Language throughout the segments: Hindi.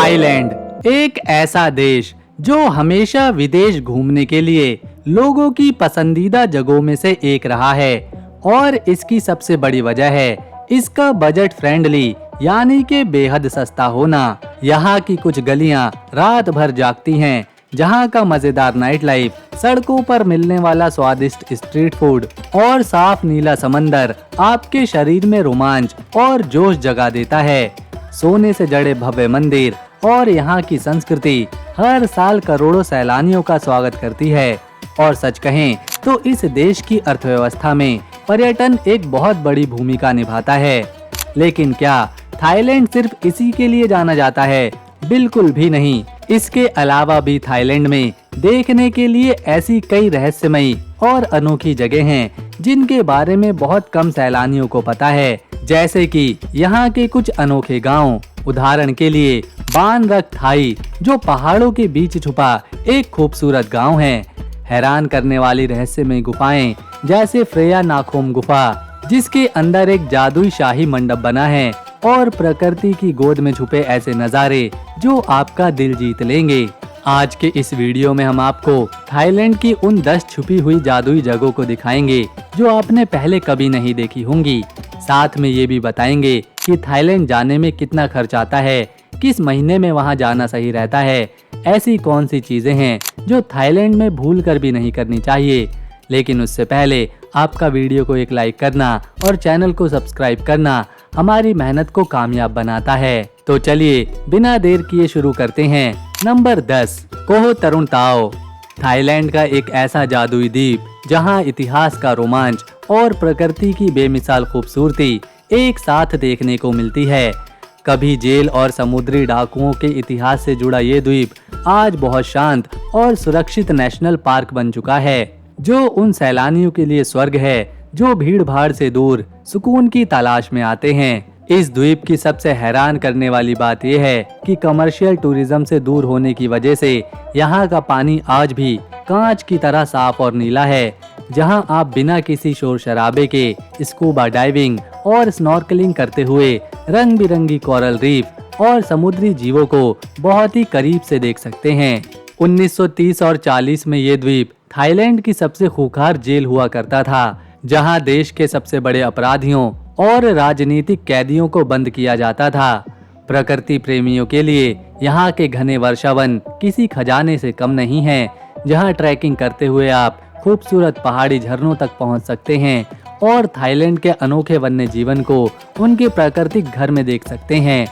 थाईलैंड एक ऐसा देश जो हमेशा विदेश घूमने के लिए लोगों की पसंदीदा जगहों में से एक रहा है और इसकी सबसे बड़ी वजह है इसका बजट फ्रेंडली यानी कि बेहद सस्ता होना। यहाँ की कुछ गलियाँ रात भर जागती हैं, जहाँ का मजेदार नाइट लाइफ, सड़कों पर मिलने वाला स्वादिष्ट स्ट्रीट फूड और साफ नीला समंदर आपके शरीर में रोमांच और जोश जगा देता है। सोने से जड़े भव्य मंदिर और यहाँ की संस्कृति हर साल करोड़ों सैलानियों का स्वागत करती है। और सच कहें तो इस देश की अर्थव्यवस्था में पर्यटन एक बहुत बड़ी भूमिका निभाता है। लेकिन क्या थाईलैंड सिर्फ इसी के लिए जाना जाता है? बिल्कुल भी नहीं। इसके अलावा भी थाईलैंड में देखने के लिए ऐसी कई रहस्यमयी और अनोखी जगह हैं जिनके बारे में बहुत कम सैलानियों को पता है। जैसे कि यहाँ के कुछ अनोखे गांव, उदाहरण के लिए बान रख थाई जो पहाड़ों के बीच छुपा एक खूबसूरत गांव है। हैरान करने वाली रहस्यमय गुफाएं जैसे फ्रेया नाखोम गुफा जिसके अंदर एक जादुई शाही मंडप बना है और प्रकृति की गोद में छुपे ऐसे नज़ारे जो आपका दिल जीत लेंगे। आज के इस वीडियो में हम आपको थाईलैंड की उन 10 छुपी हुई जादुई जगहों को दिखाएंगे जो आपने पहले कभी नहीं देखी होंगी। साथ में ये भी बताएंगे कि थाईलैंड जाने में कितना खर्च आता है, किस महीने में वहाँ जाना सही रहता है, ऐसी कौन सी चीजें हैं जो थाईलैंड में भूल कर भी नहीं करनी चाहिए। लेकिन उससे पहले आपका वीडियो को एक लाइक करना और चैनल को सब्सक्राइब करना हमारी मेहनत को कामयाब बनाता है। तो चलिए बिना देर किए शुरू करते हैं। नंबर 10, कोह तरुण ताओ। थाईलैंड का एक ऐसा जादुई द्वीप जहां इतिहास का रोमांच और प्रकृति की बेमिसाल खूबसूरती एक साथ देखने को मिलती है। कभी जेल और समुद्री डाकुओं के इतिहास से जुड़ा ये द्वीप आज बहुत शांत और सुरक्षित नेशनल पार्क बन चुका है, जो उन सैलानियों के लिए स्वर्ग है जो भीड़ भाड़ से दूर सुकून की तलाश में आते हैं। इस द्वीप की सबसे हैरान करने वाली बात यह है कि कमर्शियल टूरिज्म से दूर होने की वजह से यहाँ का पानी आज भी कांच की तरह साफ और नीला है, जहाँ आप बिना किसी शोर शराबे के स्कूबा डाइविंग और स्नॉर्कलिंग करते हुए रंग बिरंगी कोरल रीफ और समुद्री जीवों को बहुत ही करीब से देख सकते हैं। 1930 और 40 में ये द्वीप थाईलैंड की सबसे खूंखार जेल हुआ करता था, जहां देश के सबसे बड़े अपराधियों और राजनीतिक कैदियों को बंद किया जाता था। प्रकृति प्रेमियों के लिए यहाँ के घने वर्षावन किसी खजाने से कम नहीं हैं, जहां ट्रैकिंग करते हुए आप खूबसूरत पहाड़ी झरनों तक पहुंच सकते हैं और थाईलैंड के अनोखे वन्य जीवन को उनके प्राकृतिक घर में देख सकते हैं।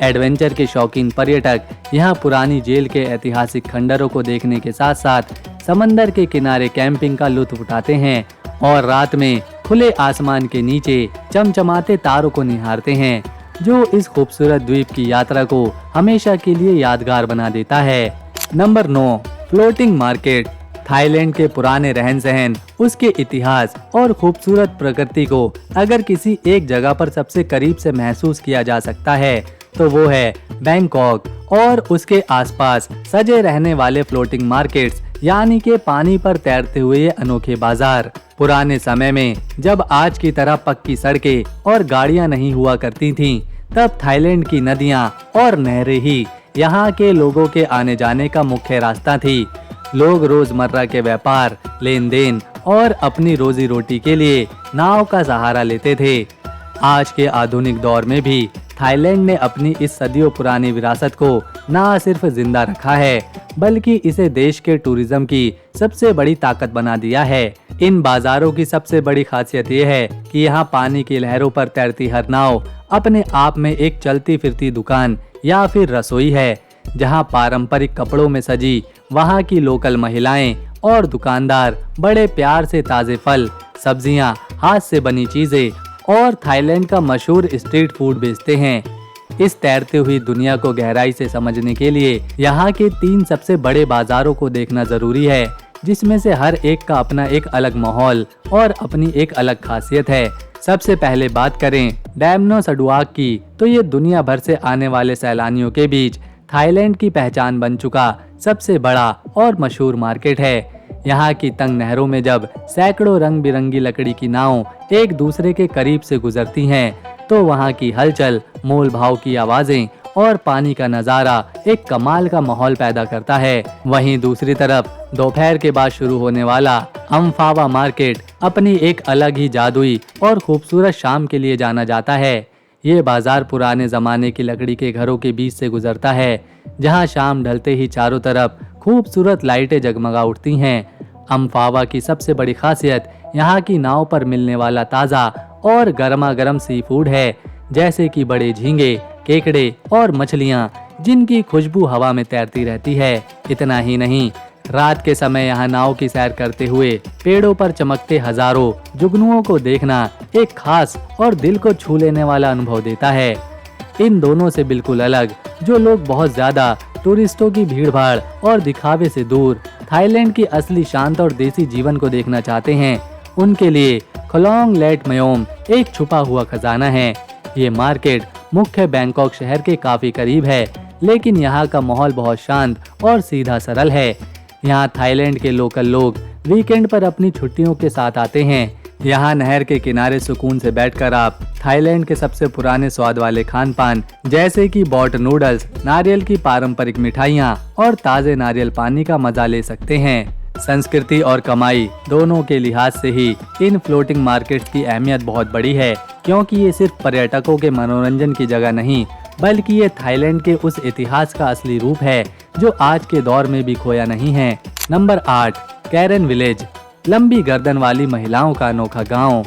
एडवेंचर के शौकीन पर्यटक यहाँ पुरानी जेल के ऐतिहासिक खंडरों को देखने के साथ साथ समंदर के किनारे कैंपिंग का लुत्फ उठाते हैं और रात में खुले आसमान के नीचे चमचमाते तारों को निहारते हैं, जो इस खूबसूरत द्वीप की यात्रा को हमेशा के लिए यादगार बना देता है। Number 9, floating market. थाईलैंड के पुराने रहन सहन, उसके इतिहास और खूबसूरत प्रकृति को अगर किसी एक जगह पर सबसे करीब से महसूस किया जा सकता है तो वो है बैंकॉक और उसके आसपास सजे रहने वाले फ्लोटिंग मार्केट्स, यानी के पानी पर तैरते हुए ये अनोखे बाजार। पुराने समय में जब आज की तरह पक्की सड़कें और गाड़ियां नहीं हुआ करती थीं, तब थाईलैंड की नदियां और नहरें ही यहाँ के लोगों के आने जाने का मुख्य रास्ता थी। लोग रोजमर्रा के व्यापार, लेन देन और अपनी रोजी रोटी के लिए नाव का सहारा लेते थे। आज के आधुनिक दौर में भी थाईलैंड ने अपनी इस सदियों पुरानी विरासत को न सिर्फ जिंदा रखा है, बल्कि इसे देश के टूरिज्म की सबसे बड़ी ताकत बना दिया है। इन बाजारों की सबसे बड़ी खासियत यह है कि यहाँ पानी की लहरों पर तैरती हर नाव अपने आप में एक चलती फिरती दुकान या फिर रसोई है, जहाँ पारंपरिक कपड़ों में सजी वहाँ की लोकल महिलाएं और दुकानदार बड़े प्यार से ताजे फल, सब्जियाँ, हाथ से बनी चीजें और थाईलैंड का मशहूर स्ट्रीट फूड बेचते हैं। इस तैरती हुई दुनिया को गहराई से समझने के लिए यहाँ के 3 सबसे बड़े बाजारों को देखना जरूरी है, जिसमें से हर एक का अपना एक अलग माहौल और अपनी एक अलग खासियत है। सबसे पहले बात करें डैमनो सडुआक की, तो ये दुनिया भर से आने वाले सैलानियों के बीच थाईलैंड की पहचान बन चुका सबसे बड़ा और मशहूर मार्केट है। यहाँ की तंग नहरों में जब सैकड़ों रंग बिरंगी लकड़ी की नाव एक दूसरे के करीब से गुजरती हैं, तो वहाँ की हलचल, मोल भाव की आवाजें और पानी का नज़ारा एक कमाल का माहौल पैदा करता है। वहीं दूसरी तरफ दोपहर के बाद शुरू होने वाला अम्फावा मार्केट अपनी एक अलग ही जादुई और खूबसूरत शाम के लिए जाना जाता है। ये बाजार पुराने ज़माने की लकड़ी के घरों के बीच से गुजरता है, जहां शाम ढलते ही चारों तरफ खूबसूरत लाइटें जगमगा उठती हैं। अम्फावा की सबसे बड़ी खासियत यहाँ की नाव पर मिलने वाला ताज़ा और गर्मा गर्म सी फूड है, जैसे कि बड़े झींगे, केकड़े और मछलियाँ, जिनकी खुशबू हवा में तैरती रहती है। इतना ही नहीं, रात के समय यहाँ नाव की सैर करते हुए पेड़ों पर चमकते हजारों जुगनुओं को देखना एक खास और दिल को छू लेने वाला अनुभव देता है। इन दोनों से बिल्कुल अलग, जो लोग बहुत ज्यादा टूरिस्टों की भीड़भाड़ और दिखावे से दूर थाईलैंड की असली शांत और देसी जीवन को देखना चाहते हैं, उनके लिए खोलोंग लेट मयोम एक छुपा हुआ खजाना है। ये मार्केट मुख्य बैंकॉक शहर के काफी करीब है, लेकिन यहाँ का माहौल बहुत शांत और सीधा सरल है। यहाँ थाईलैंड के लोकल लोग वीकेंड पर अपनी छुट्टियों के साथ आते हैं। यहाँ नहर के किनारे सुकून से बैठकर आप थाईलैंड के सबसे पुराने स्वाद वाले खान पान, जैसे कि बॉट नूडल्स, नारियल की पारंपरिक मिठाइयाँ और ताज़े नारियल पानी का मजा ले सकते हैं। संस्कृति और कमाई दोनों के लिहाज से ही इन फ्लोटिंग मार्केट्स की अहमियत बहुत बड़ी है, क्योंकि ये सिर्फ पर्यटकों के मनोरंजन की जगह नहीं, बल्कि ये थाईलैंड के उस इतिहास का असली रूप है जो आज के दौर में भी खोया नहीं है। नंबर 8, कैरन विलेज, लंबी गर्दन वाली महिलाओं का अनोखा गांव।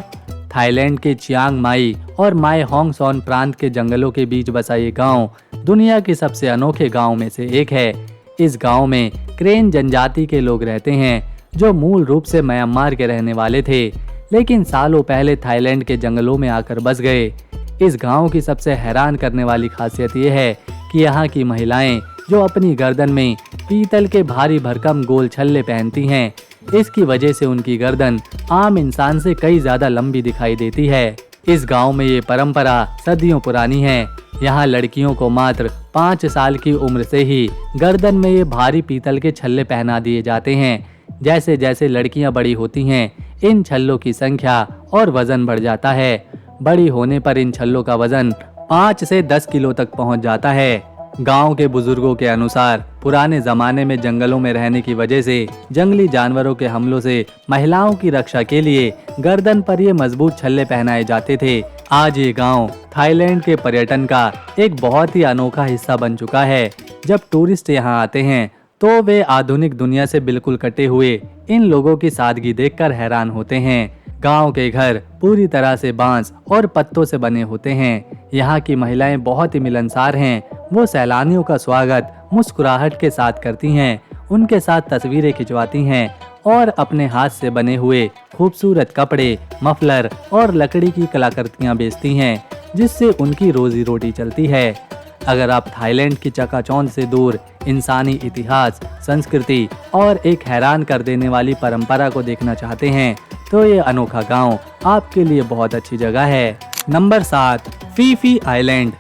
थाईलैंड के चियांग माई और माई होंग सॉन प्रांत के जंगलों के बीच बसा ये गांव दुनिया के सबसे अनोखे गांव में से एक है। इस गांव में क्रेन जनजाति के लोग रहते हैं, जो मूल रूप से म्यांमार के रहने वाले थे, लेकिन सालों पहले थाईलैंड के जंगलों में आकर बस गए। इस गांव की सबसे हैरान करने वाली खासियत यह है कि यहाँ की महिलाएं जो अपनी गर्दन में पीतल के भारी भरकम गोल छल्ले पहनती हैं, इसकी वजह से उनकी गर्दन आम इंसान से कई ज्यादा लंबी दिखाई देती है। इस गांव में ये परंपरा सदियों पुरानी है। यहाँ लड़कियों को मात्र 5 साल की उम्र से ही गर्दन में ये भारी पीतल के छल्ले पहना दिए जाते हैं। जैसे जैसे लड़कियां बड़ी होती हैं, इन छल्लों की संख्या और वजन बढ़ जाता है। बड़ी होने पर इन छल्लों का वजन 5 से 10 किलो तक पहुंच जाता है। गांव के बुजुर्गों के अनुसार पुराने जमाने में जंगलों में रहने की वजह से जंगली जानवरों के हमलों से महिलाओं की रक्षा के लिए गर्दन पर ये मजबूत छल्ले पहनाए जाते थे। आज ये गांव थाईलैंड के पर्यटन का एक बहुत ही अनोखा हिस्सा बन चुका है। जब टूरिस्ट यहाँ आते हैं तो वे आधुनिक दुनिया से बिल्कुल कटे हुए इन लोगों की सादगी देखकर हैरान होते हैं। गांव के घर पूरी तरह से बांस और पत्तों से बने होते हैं। यहाँ की महिलाएं बहुत ही मिलनसार हैं। वो सैलानियों का स्वागत मुस्कुराहट के साथ करती हैं, उनके साथ तस्वीरें खिंचवाती हैं और अपने हाथ से बने हुए खूबसूरत कपड़े, मफलर और लकड़ी की कलाकृतियाँ बेचती हैं, जिससे उनकी रोजी रोटी चलती है। अगर आप थाईलैंड की चकाचौंध से दूर इंसानी इतिहास, संस्कृति और एक हैरान कर देने वाली परंपरा को देखना चाहते हैं, तो ये अनोखा गांव आपके लिए बहुत अच्छी जगह है। नंबर 7, फी फी आइलैंड।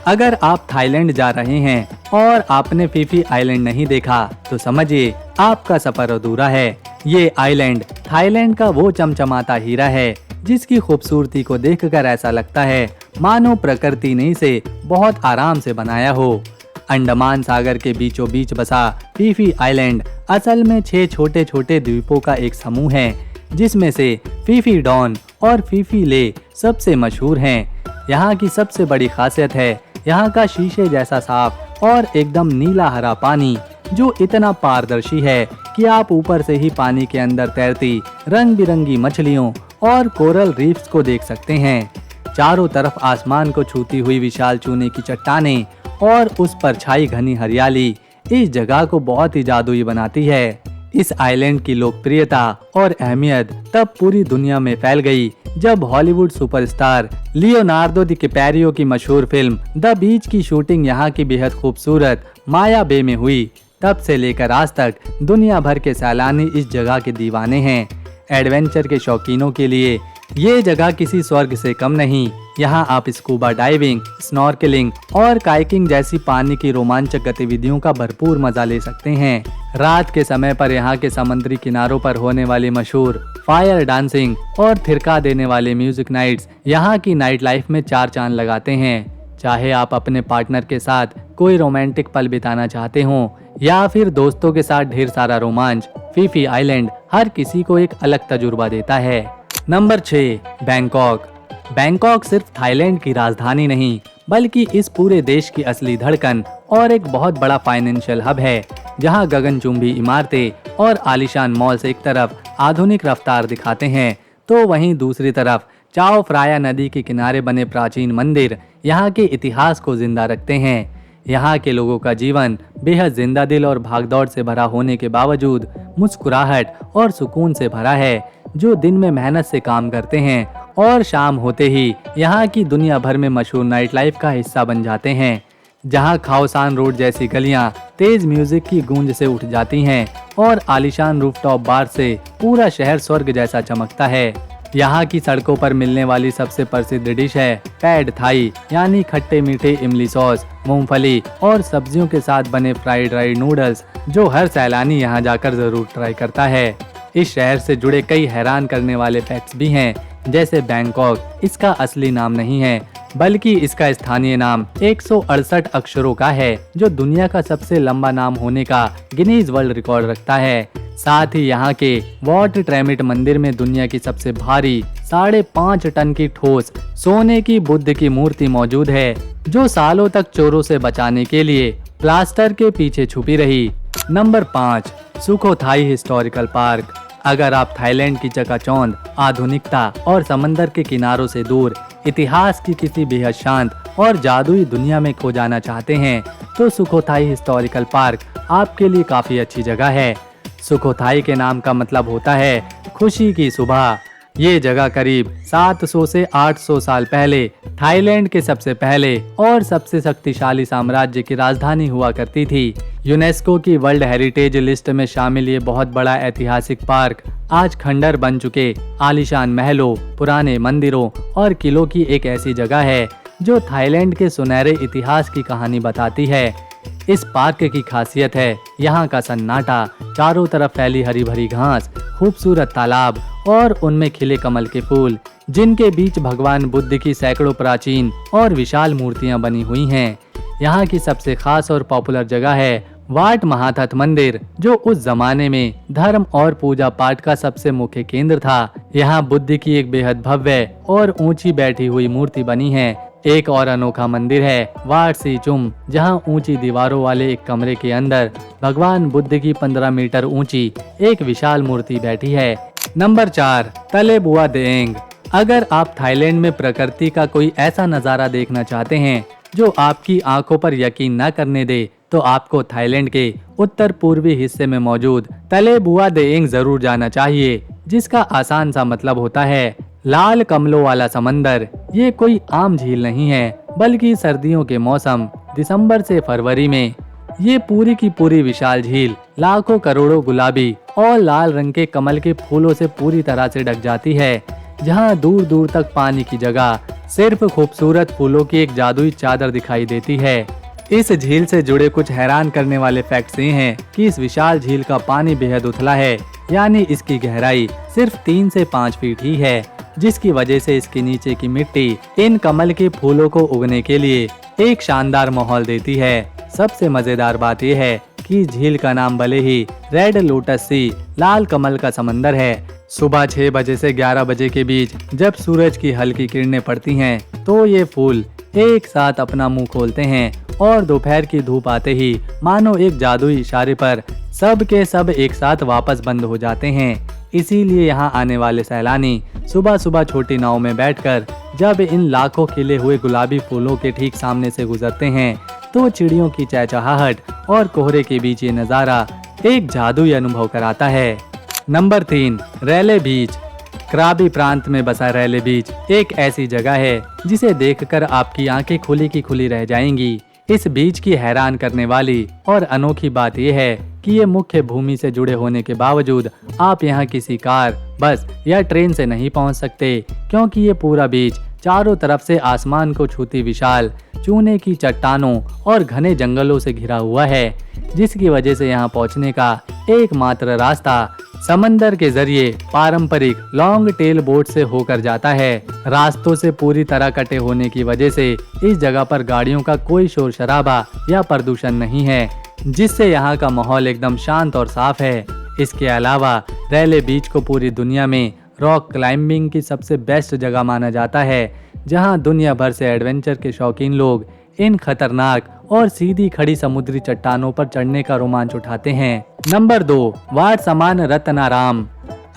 अगर आप थाईलैंड जा रहे हैं और आपने फी फी आइलैंड नहीं देखा, तो समझिए आपका सफर अधूरा है। ये आइलैंड थाईलैंड का वो चमचमाता हीरा है, जिसकी खूबसूरती को देखकर ऐसा लगता है मानो प्रकृति ने इसे बहुत आराम से बनाया हो। अंडमान सागर के बीचों बीच बसा फी फी आइलैंड असल में 6 छोटे छोटे द्वीपों का एक समूह है, जिसमें से फी फी डॉन और फी फी ले सबसे मशहूर हैं। यहाँ की सबसे बड़ी खासियत है यहाँ का शीशे जैसा साफ और एकदम नीला हरा पानी, जो इतना पारदर्शी है कि आप ऊपर से ही पानी के अंदर तैरती रंग बिरंगी मछलियों और कोरल रीफ्स को देख सकते हैं। चारों तरफ आसमान को छूती हुई विशाल चूने की चट्टानें और उस पर छाई घनी हरियाली इस जगह को बहुत ही जादुई बनाती है। इस आइलैंड की लोकप्रियता और अहमियत तब पूरी दुनिया में फैल गई जब हॉलीवुड सुपरस्टार लियोनार्डो डिकैप्रियो की मशहूर फिल्म द बीच की शूटिंग यहाँ की बेहद खूबसूरत माया बे में हुई। तब से लेकर आज तक दुनिया भर के सैलानी इस जगह के दीवाने हैं। एडवेंचर के शौकीनों के लिए ये जगह किसी स्वर्ग से कम नहीं। यहाँ आप स्कूबा डाइविंग, स्नॉर्कलिंग और काइकिंग जैसी पानी की रोमांचक गतिविधियों का भरपूर मजा ले सकते हैं। रात के समय पर यहाँ के समुद्री किनारों पर होने वाली मशहूर फायर डांसिंग और थिरका देने वाले म्यूजिक नाइट्स यहाँ की नाइट लाइफ में 4 चांद लगाते हैं। चाहे आप अपने पार्टनर के साथ कोई रोमांटिक पल बिताना चाहते हो या फिर दोस्तों के साथ ढेर सारा रोमांच, फीफी आइलैंड हर किसी को एक अलग तजुर्बा देता है। Number 6, Bangkok. बैंकॉक सिर्फ थाईलैंड की राजधानी नहीं बल्कि इस पूरे देश की असली धड़कन और एक बहुत बड़ा फाइनेंशियल हब है, जहां गगनचुंबी इमारतें और आलीशान मॉल्स एक तरफ आधुनिक रफ्तार दिखाते हैं तो वहीं दूसरी तरफ चाओ फ्राया नदी के किनारे बने प्राचीन मंदिर यहाँ के इतिहास को जिंदा रखते हैं। यहाँ के लोगों का जीवन बेहद जिंदा दिल और भागदौड़ से भरा होने के बावजूद मुस्कुराहट और सुकून से भरा है, जो दिन में मेहनत से काम करते हैं और शाम होते ही यहाँ की दुनिया भर में मशहूर नाइट लाइफ का हिस्सा बन जाते हैं, जहाँ खाओसान रोड जैसी गलियाँ तेज म्यूजिक की गूंज से उठ जाती हैं और आलीशान रूफटॉप बार से पूरा शहर स्वर्ग जैसा चमकता है। यहाँ की सड़कों पर मिलने वाली सबसे प्रसिद्ध डिश है पैड थाई, यानी खट्टे मीठे इमली सॉस, मूंगफली और सब्जियों के साथ बने फ्राइड राइस नूडल्स, जो हर सैलानी यहाँ जाकर जरूर ट्राई करता है। इस शहर से जुड़े कई हैरान करने वाले फैक्ट्स भी हैं, जैसे बैंकॉक इसका असली नाम नहीं है बल्कि इसका स्थानीय नाम 168 अक्षरों का है, जो दुनिया का सबसे लंबा नाम होने का गिनीज वर्ल्ड रिकॉर्ड रखता है। साथ ही यहाँ के वॉट ट्रेमिट मंदिर में दुनिया की सबसे भारी 5.5 टन की ठोस सोने की बुद्ध की मूर्ति मौजूद है, जो सालों तक चोरों से बचाने के लिए प्लास्टर के पीछे छुपी रही। Number 5, Sukhothai historical park. अगर आप थाईलैंड की चकाचौंध, आधुनिकता और समंदर के किनारों से दूर इतिहास की किसी बेहद शांत और जादुई दुनिया में खो जाना चाहते हैं तो सुखोथाई हिस्टोरिकल पार्क आपके लिए काफी अच्छी जगह है। सुखोथाई के नाम का मतलब होता है खुशी की सुबह। ये जगह करीब 700 से 800 साल पहले थाईलैंड के सबसे पहले और सबसे शक्तिशाली साम्राज्य की राजधानी हुआ करती थी। यूनेस्को की वर्ल्ड हेरिटेज लिस्ट में शामिल ये बहुत बड़ा ऐतिहासिक पार्क आज खंडर बन चुके आलीशान महलों, पुराने मंदिरों और किलों की एक ऐसी जगह है जो थाईलैंड के सुनहरे इतिहास की कहानी बताती है। इस पार्क की खासियत है यहाँ का सन्नाटा, चारों तरफ फैली हरी भरी घास, खूबसूरत तालाब और उनमें खिले कमल के फूल, जिनके बीच भगवान बुद्ध की सैकड़ों प्राचीन और विशाल मूर्तियां बनी हुई हैं। यहाँ की सबसे खास और पॉपुलर जगह है वाट महाथत मंदिर, जो उस जमाने में धर्म और पूजा पाठ का सबसे मुख्य केंद्र था। यहाँ बुद्ध की एक बेहद भव्य और ऊंची बैठी हुई मूर्ति बनी है। एक और अनोखा मंदिर है वाट सी चुम, जहाँ ऊंची दीवारों वाले एक कमरे के अंदर भगवान बुद्ध की 15 मीटर ऊंची एक विशाल मूर्ति बैठी है। नंबर 4, तले बुआ देंग। अगर आप थाईलैंड में प्रकृति का कोई ऐसा नजारा देखना चाहते हैं जो आपकी आंखों पर यकीन न करने दे, तो आपको थाईलैंड के उत्तर पूर्वी हिस्से में मौजूद तले बुआ देंग जरूर जाना चाहिए, जिसका आसान सा मतलब होता है लाल कमलों वाला समंदर। ये कोई आम झील नहीं है, बल्कि सर्दियों के मौसम दिसंबर से फरवरी में ये पूरी की पूरी विशाल झील लाखों करोड़ों गुलाबी और लाल रंग के कमल के फूलों से पूरी तरह से ढक जाती है, जहां दूर दूर तक पानी की जगह सिर्फ खूबसूरत फूलों की एक जादुई चादर दिखाई देती है। इस झील से जुड़े कुछ हैरान करने वाले फैक्ट्स ये हैं कि इस विशाल झील का पानी बेहद उथला है, यानी इसकी गहराई सिर्फ 3 से 5 फीट ही है, जिसकी वजह से इसके नीचे की मिट्टी इन कमल के फूलों को उगने के लिए एक शानदार माहौल देती है। सबसे मजेदार बात यह है कि झील का नाम भले ही रेड लोटस सी लाल कमल का समंदर है। सुबह 6 बजे से 11 बजे के बीच जब सूरज की हल्की किरणें पड़ती हैं, तो ये फूल एक साथ अपना मुंह खोलते हैं और दोपहर की धूप आते ही मानो एक जादुई इशारे पर सब के सब एक साथ वापस बंद हो जाते हैं। इसीलिए यहाँ आने वाले सैलानी सुबह सुबह छोटी नाव में बैठकर जब इन लाखों खिले हुए गुलाबी फूलों के ठीक सामने से गुजरते हैं, तो चिड़ियों की चहचहाहट और कोहरे के बीच ये नज़ारा एक जादुई अनुभव कराता है। नंबर 3, रैले बीच। क्राबी प्रांत में बसा रैले बीच एक ऐसी जगह है जिसे देखकर आपकी आंखें खुली की खुली रह जाएंगी। इस बीच की हैरान करने वाली और अनोखी बात यह है कि ये मुख्य भूमि से जुड़े होने के बावजूद आप यहाँ किसी कार, बस या ट्रेन से नहीं पहुँच सकते, क्योंकि ये पूरा बीच चारों तरफ से आसमान को छूती विशाल चूने की चट्टानों और घने जंगलों से घिरा हुआ है, जिसकी वजह से यहाँ पहुँचने का एकमात्र रास्ता समंदर के जरिए पारंपरिक लॉन्ग टेल बोट से होकर जाता है। रास्तों से पूरी तरह कटे होने की वजह से इस जगह पर गाड़ियों का कोई शोर शराबा या प्रदूषण नहीं है, जिससे यहाँ का माहौल एकदम शांत और साफ है। इसके अलावा रैले बीच को पूरी दुनिया में रॉक क्लाइंबिंग की सबसे बेस्ट जगह माना जाता है, जहाँ दुनिया भर से एडवेंचर के शौकीन लोग इन खतरनाक और सीधी खड़ी समुद्री चट्टानों पर चढ़ने का रोमांच उठाते हैं। नंबर 2, वाट समान रत्नाराम।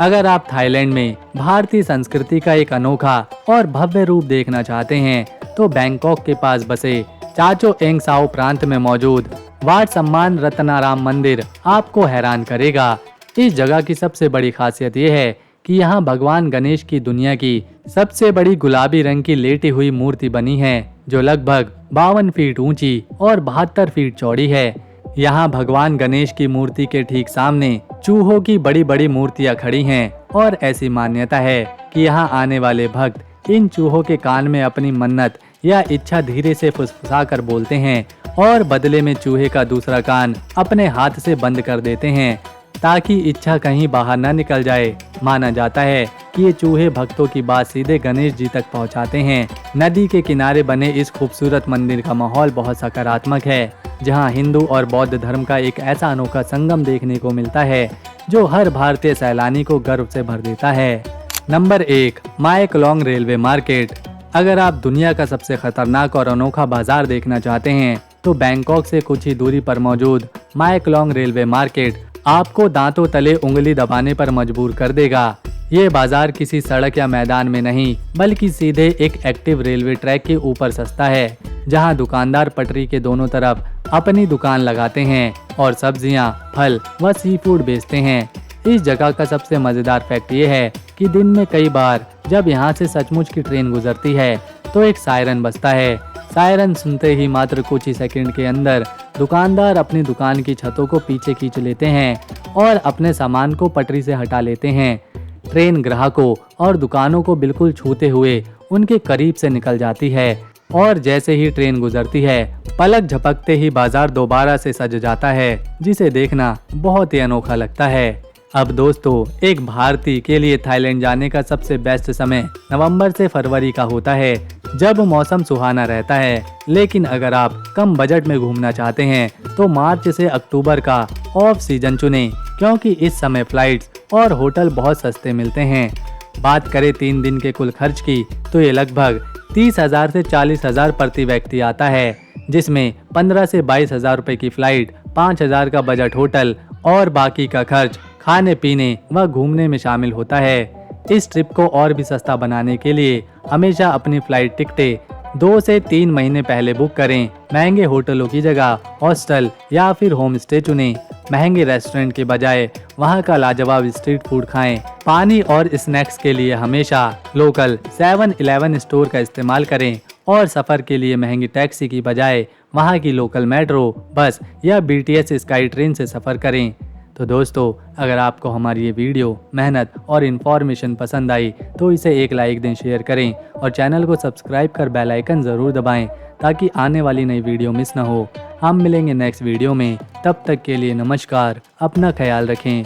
अगर आप थाईलैंड में भारतीय संस्कृति का एक अनोखा और भव्य रूप देखना चाहते हैं तो बैंकॉक के पास बसे चाचो एंग साओ प्रांत में मौजूद वाट सम्मान रत्नाराम मंदिर आपको हैरान करेगा। इस जगह की सबसे बड़ी खासियत यह है कि यहाँ भगवान गणेश की दुनिया की सबसे बड़ी गुलाबी रंग की लेटी हुई मूर्ति बनी है, जो लगभग 52 फीट ऊंची और 72 फीट चौड़ी है। यहाँ भगवान गणेश की मूर्ति के ठीक सामने चूहों की बड़ी बड़ी मूर्तियाँ खड़ी हैं और ऐसी मान्यता है कि यहाँ आने वाले भक्त इन चूहों के कान में अपनी मन्नत या इच्छा धीरे से फुसफुसाकर बोलते हैं और बदले में चूहे का दूसरा कान अपने हाथ से बंद कर देते हैं ताकि इच्छा कहीं बाहर न निकल जाए। माना जाता है कि ये चूहे भक्तों की बात सीधे गणेश जी तक पहुंचाते हैं। नदी के किनारे बने इस खूबसूरत मंदिर का माहौल बहुत सकारात्मक है, जहां हिंदू और बौद्ध धर्म का एक ऐसा अनोखा संगम देखने को मिलता है जो हर भारतीय सैलानी को गर्व से भर देता है। नंबर 1, माए क्लोंग रेलवे मार्केट। अगर आप दुनिया का सबसे खतरनाक और अनोखा बाजार देखना चाहते हैं तो बैंकॉक से कुछ ही दूरी पर मौजूद माए क्लोंग रेलवे मार्केट आपको दांतों तले उंगली दबाने पर मजबूर कर देगा। ये बाजार किसी सड़क या मैदान में नहीं बल्कि सीधे एक एक्टिव रेलवे ट्रैक के ऊपर सस्ता है, जहां दुकानदार पटरी के दोनों तरफ अपनी दुकान लगाते हैं और सब्जियां, फल व सी फूड बेचते हैं। इस जगह का सबसे मजेदार फैक्ट ये है कि दिन में कई बार जब यहाँ से सचमुच की ट्रेन गुजरती है तो एक सायरन बजता है। सायरन सुनते ही मात्र कुछ ही सेकंड के अंदर दुकानदार अपनी दुकान की छतों को पीछे खींच लेते हैं और अपने सामान को पटरी से हटा लेते हैं। ट्रेन ग्राहकों और दुकानों को बिल्कुल छूते हुए उनके करीब से निकल जाती है और जैसे ही ट्रेन गुजरती है पलक झपकते ही बाजार दोबारा से सज जाता है, जिसे देखना बहुत ही अनोखा लगता है। अब दोस्तों, एक भारतीय के लिए थाईलैंड जाने का सबसे बेस्ट समय नवंबर से फरवरी का होता है, जब मौसम सुहाना रहता है। लेकिन अगर आप कम बजट में घूमना चाहते हैं तो मार्च से अक्टूबर का ऑफ सीजन चुनें, क्योंकि इस समय फ्लाइट्स और होटल बहुत सस्ते मिलते हैं। बात करें 3 दिन के कुल खर्च की तो ये लगभग 30,000 से 40,000 प्रति व्यक्ति आता है, जिसमें 15 से 22,000 रुपए की फ्लाइट, 5,000 का बजट होटल और बाकी का खर्च खाने पीने व घूमने में शामिल होता है। इस ट्रिप को और भी सस्ता बनाने के लिए हमेशा अपनी फ्लाइट टिकटें 2 से 3 महीने पहले बुक करें। महंगे होटलों की जगह हॉस्टल या फिर होम स्टे चुनें। महंगे रेस्टोरेंट के बजाय वहां का लाजवाब स्ट्रीट फूड खाएं। पानी और स्नैक्स के लिए हमेशा लोकल 7-Eleven स्टोर का इस्तेमाल करें और सफर के लिए महंगी टैक्सी की बजाय वहां की लोकल मेट्रो, बस या BTS स्काई ट्रेन से सफर करें। तो दोस्तों, अगर आपको हमारी ये वीडियो, मेहनत और इन्फॉर्मेशन पसंद आई तो इसे एक लाइक दें, शेयर करें और चैनल को सब्सक्राइब कर बेल आइकन ज़रूर दबाएं ताकि आने वाली नई वीडियो मिस ना हो। हम मिलेंगे नेक्स्ट वीडियो में, तब तक के लिए नमस्कार, अपना ख्याल रखें।